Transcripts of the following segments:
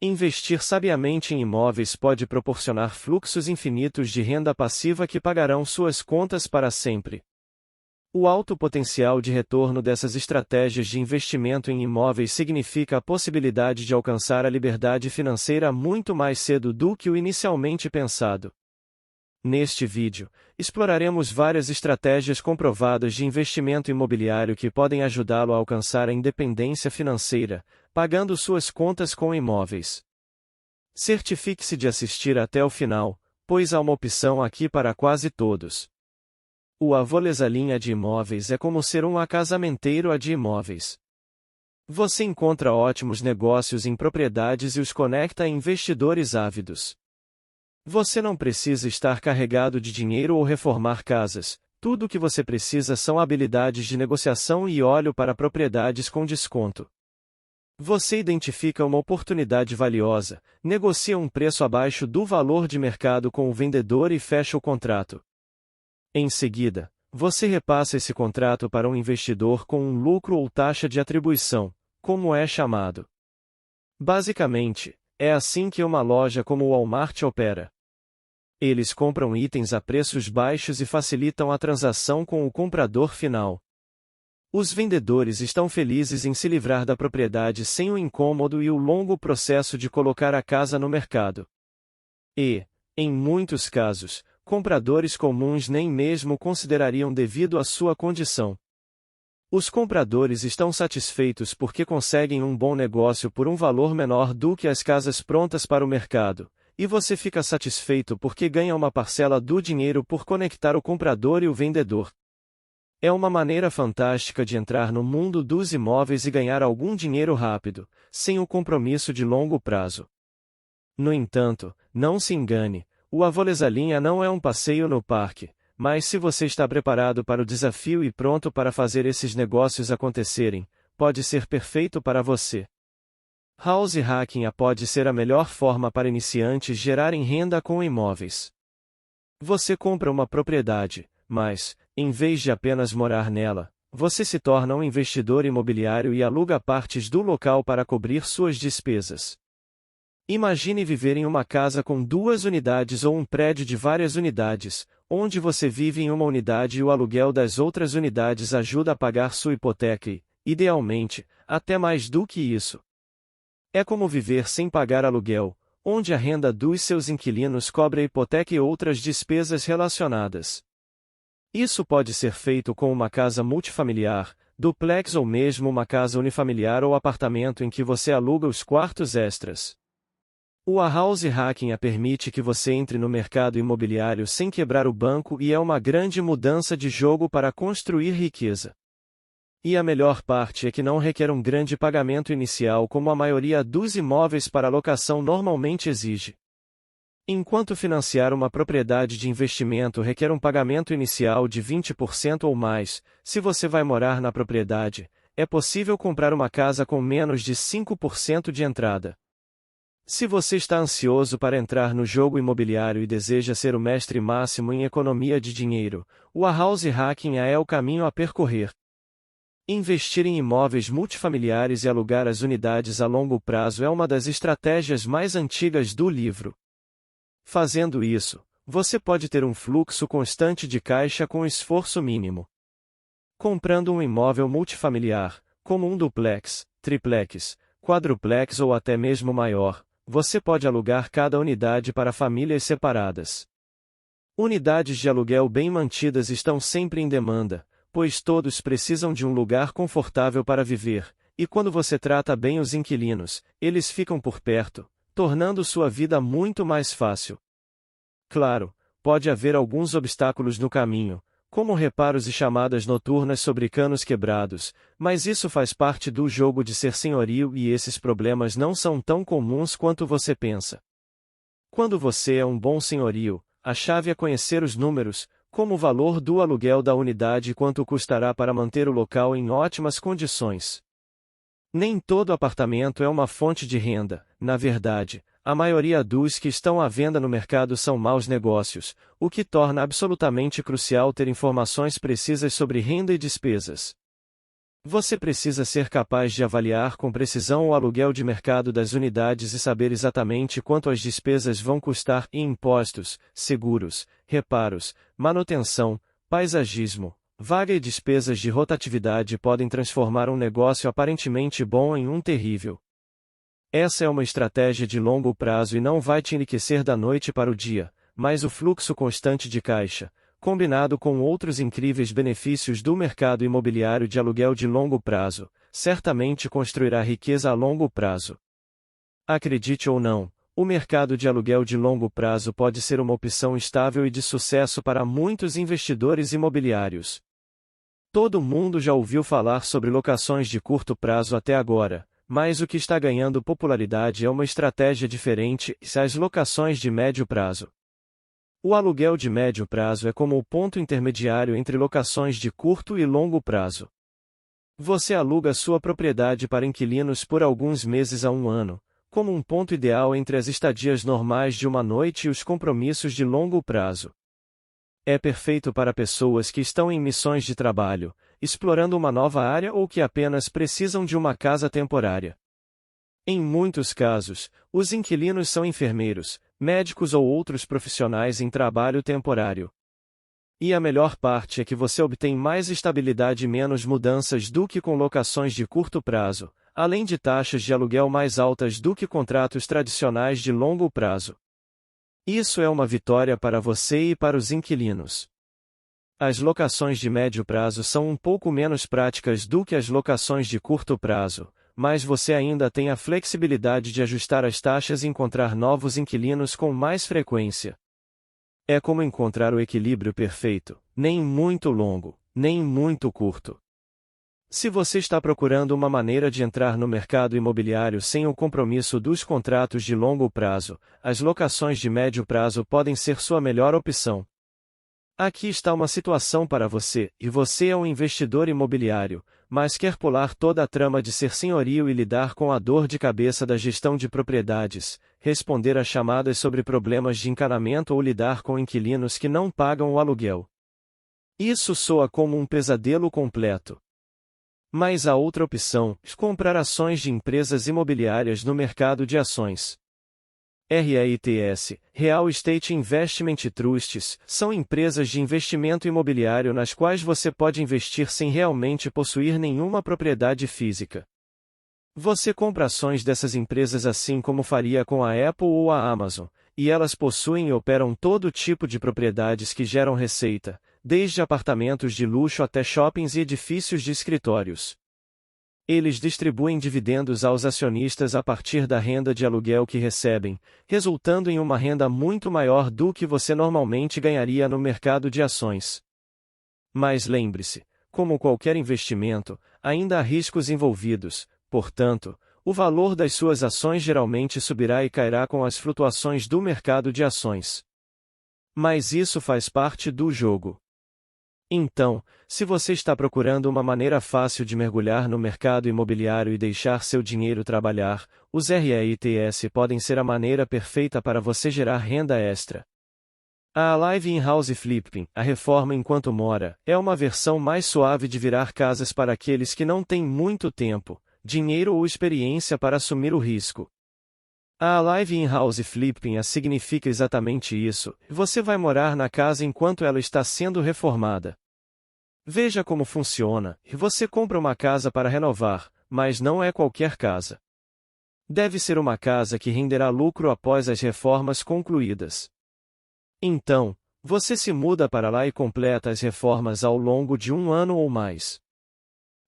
Investir sabiamente em imóveis pode proporcionar fluxos infinitos de renda passiva que pagarão suas contas para sempre. O alto potencial de retorno dessas estratégias de investimento em imóveis significa a possibilidade de alcançar a liberdade financeira muito mais cedo do que o inicialmente pensado. Neste vídeo, exploraremos várias estratégias comprovadas de investimento imobiliário que podem ajudá-lo a alcançar a independência financeira, pagando suas contas com imóveis. Certifique-se de assistir até o final, pois há uma opção aqui para quase todos. O Avolesalinha de imóveis é como ser um acasamenteiro de imóveis. Você encontra ótimos negócios em propriedades e os conecta a investidores ávidos. Você não precisa estar carregado de dinheiro ou reformar casas, tudo o que você precisa são habilidades de negociação e olho para propriedades com desconto. Você identifica uma oportunidade valiosa, negocia um preço abaixo do valor de mercado com o vendedor e fecha o contrato. Em seguida, você repassa esse contrato para um investidor com um lucro ou taxa de atribuição, como é chamado. Basicamente, é assim que uma loja como o Walmart opera. Eles compram itens a preços baixos e facilitam a transação com o comprador final. Os vendedores estão felizes em se livrar da propriedade sem o incômodo e o longo processo de colocar a casa no mercado. E, em muitos casos, compradores comuns nem mesmo considerariam devido à sua condição. Os compradores estão satisfeitos porque conseguem um bom negócio por um valor menor do que as casas prontas para o mercado, e você fica satisfeito porque ganha uma parcela do dinheiro por conectar o comprador e o vendedor. É uma maneira fantástica de entrar no mundo dos imóveis e ganhar algum dinheiro rápido, sem o compromisso de longo prazo. No entanto, não se engane, o Avolesalinha não é um passeio no parque, mas se você está preparado para o desafio e pronto para fazer esses negócios acontecerem, pode ser perfeito para você. House hacking pode ser a melhor forma para iniciantes gerarem renda com imóveis. Você compra uma propriedade, mas, em vez de apenas morar nela, você se torna um investidor imobiliário e aluga partes do local para cobrir suas despesas. Imagine viver em uma casa com 2 unidades ou um prédio de várias unidades, onde você vive em uma unidade e o aluguel das outras unidades ajuda a pagar sua hipoteca e, idealmente, até mais do que isso. É como viver sem pagar aluguel, onde a renda dos seus inquilinos cobre a hipoteca e outras despesas relacionadas. Isso pode ser feito com uma casa multifamiliar, duplex ou mesmo uma casa unifamiliar ou apartamento em que você aluga os quartos extras. O House hacking permite que você entre no mercado imobiliário sem quebrar o banco e é uma grande mudança de jogo para construir riqueza. E a melhor parte é que não requer um grande pagamento inicial como a maioria dos imóveis para locação normalmente exige. Enquanto financiar uma propriedade de investimento requer um pagamento inicial de 20% ou mais, se você vai morar na propriedade, é possível comprar uma casa com menos de 5% de entrada. Se você está ansioso para entrar no jogo imobiliário e deseja ser o mestre máximo em economia de dinheiro, o House hacking é o caminho a percorrer. Investir em imóveis multifamiliares e alugar as unidades a longo prazo é uma das estratégias mais antigas do livro. Fazendo isso, você pode ter um fluxo constante de caixa com esforço mínimo. Comprando um imóvel multifamiliar, como um duplex, triplex, quadruplex ou até mesmo maior, você pode alugar cada unidade para famílias separadas. Unidades de aluguel bem mantidas estão sempre em demanda, pois todos precisam de um lugar confortável para viver, e quando você trata bem os inquilinos, eles ficam por perto, tornando sua vida muito mais fácil. Claro, pode haver alguns obstáculos no caminho, como reparos e chamadas noturnas sobre canos quebrados, mas isso faz parte do jogo de ser senhorio e esses problemas não são tão comuns quanto você pensa. Quando você é um bom senhorio, a chave é conhecer os números, como o valor do aluguel da unidade e quanto custará para manter o local em ótimas condições. Nem todo apartamento é uma fonte de renda, na verdade. A maioria dos que estão à venda no mercado são maus negócios, o que torna absolutamente crucial ter informações precisas sobre renda e despesas. Você precisa ser capaz de avaliar com precisão o aluguel de mercado das unidades e saber exatamente quanto as despesas vão custar em impostos, seguros, reparos, manutenção, paisagismo, vaga e despesas de rotatividade podem transformar um negócio aparentemente bom em um terrível. Essa é uma estratégia de longo prazo e não vai te enriquecer da noite para o dia, mas o fluxo constante de caixa, combinado com outros incríveis benefícios do mercado imobiliário de aluguel de longo prazo, certamente construirá riqueza a longo prazo. Acredite ou não, o mercado de aluguel de longo prazo pode ser uma opção estável e de sucesso para muitos investidores imobiliários. Todo mundo já ouviu falar sobre locações de curto prazo até agora, mas o que está ganhando popularidade é uma estratégia diferente, as locações de médio prazo. O aluguel de médio prazo é como o ponto intermediário entre locações de curto e longo prazo. Você aluga sua propriedade para inquilinos por alguns meses a um ano, como um ponto ideal entre as estadias normais de uma noite e os compromissos de longo prazo. É perfeito para pessoas que estão em missões de trabalho, explorando uma nova área ou que apenas precisam de uma casa temporária. Em muitos casos, os inquilinos são enfermeiros, médicos ou outros profissionais em trabalho temporário. E a melhor parte é que você obtém mais estabilidade e menos mudanças do que com locações de curto prazo, além de taxas de aluguel mais altas do que contratos tradicionais de longo prazo. Isso é uma vitória para você e para os inquilinos. As locações de médio prazo são um pouco menos práticas do que as locações de curto prazo, mas você ainda tem a flexibilidade de ajustar as taxas e encontrar novos inquilinos com mais frequência. É como encontrar o equilíbrio perfeito, nem muito longo, nem muito curto. Se você está procurando uma maneira de entrar no mercado imobiliário sem o compromisso dos contratos de longo prazo, as locações de médio prazo podem ser sua melhor opção. Aqui está uma situação para você, e você é um investidor imobiliário, mas quer pular toda a trama de ser senhorio e lidar com a dor de cabeça da gestão de propriedades, responder a chamadas sobre problemas de encanamento ou lidar com inquilinos que não pagam o aluguel. Isso soa como um pesadelo completo. Mas a outra opção, comprar ações de empresas imobiliárias no mercado de ações. REITs, Real Estate Investment Trusts, são empresas de investimento imobiliário nas quais você pode investir sem realmente possuir nenhuma propriedade física. Você compra ações dessas empresas assim como faria com a Apple ou a Amazon, e elas possuem e operam todo tipo de propriedades que geram receita, desde apartamentos de luxo até shoppings e edifícios de escritórios. Eles distribuem dividendos aos acionistas a partir da renda de aluguel que recebem, resultando em uma renda muito maior do que você normalmente ganharia no mercado de ações. Mas lembre-se, como qualquer investimento, ainda há riscos envolvidos, portanto, o valor das suas ações geralmente subirá e cairá com as flutuações do mercado de ações. Mas isso faz parte do jogo. Então, se você está procurando uma maneira fácil de mergulhar no mercado imobiliário e deixar seu dinheiro trabalhar, os REITs podem ser a maneira perfeita para você gerar renda extra. A Alive In-House Flipping, a reforma enquanto mora, é uma versão mais suave de virar casas para aqueles que não têm muito tempo, dinheiro ou experiência para assumir o risco. A Alive In-House Flipping significa exatamente isso, você vai morar na casa enquanto ela está sendo reformada. Veja como funciona, você compra uma casa para renovar, mas não é qualquer casa. Deve ser uma casa que renderá lucro após as reformas concluídas. Então, você se muda para lá e completa as reformas ao longo de um ano ou mais.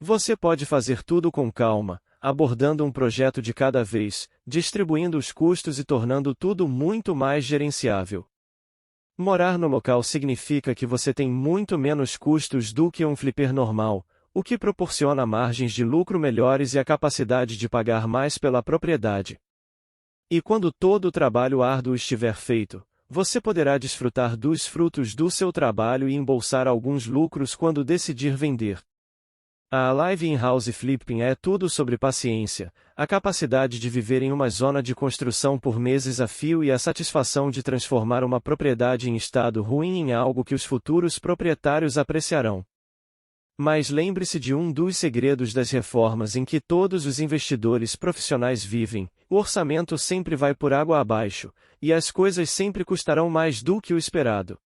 Você pode fazer tudo com calma, abordando um projeto de cada vez, distribuindo os custos e tornando tudo muito mais gerenciável. Morar no local significa que você tem muito menos custos do que um flipper normal, o que proporciona margens de lucro melhores e a capacidade de pagar mais pela propriedade. E quando todo o trabalho árduo estiver feito, você poderá desfrutar dos frutos do seu trabalho e embolsar alguns lucros quando decidir vender. A Alive In-House Flipping é tudo sobre paciência, a capacidade de viver em uma zona de construção por meses a fio e a satisfação de transformar uma propriedade em estado ruim em algo que os futuros proprietários apreciarão. Mas lembre-se de um dos segredos das reformas em que todos os investidores profissionais vivem: o orçamento sempre vai por água abaixo, e as coisas sempre custarão mais do que o esperado.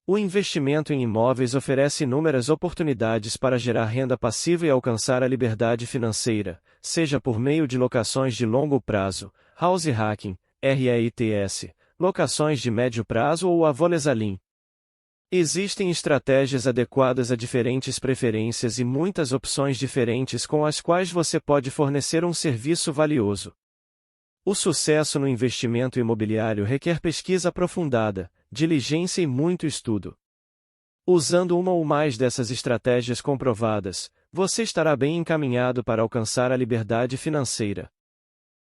O investimento em imóveis oferece inúmeras oportunidades para gerar renda passiva e alcançar a liberdade financeira, seja por meio de locações de longo prazo, house hacking, REITs, locações de médio prazo ou avolesalim. Existem estratégias adequadas a diferentes preferências e muitas opções diferentes com as quais você pode fornecer um serviço valioso. O sucesso no investimento imobiliário requer pesquisa aprofundada, diligência e muito estudo. Usando uma ou mais dessas estratégias comprovadas, você estará bem encaminhado para alcançar a liberdade financeira.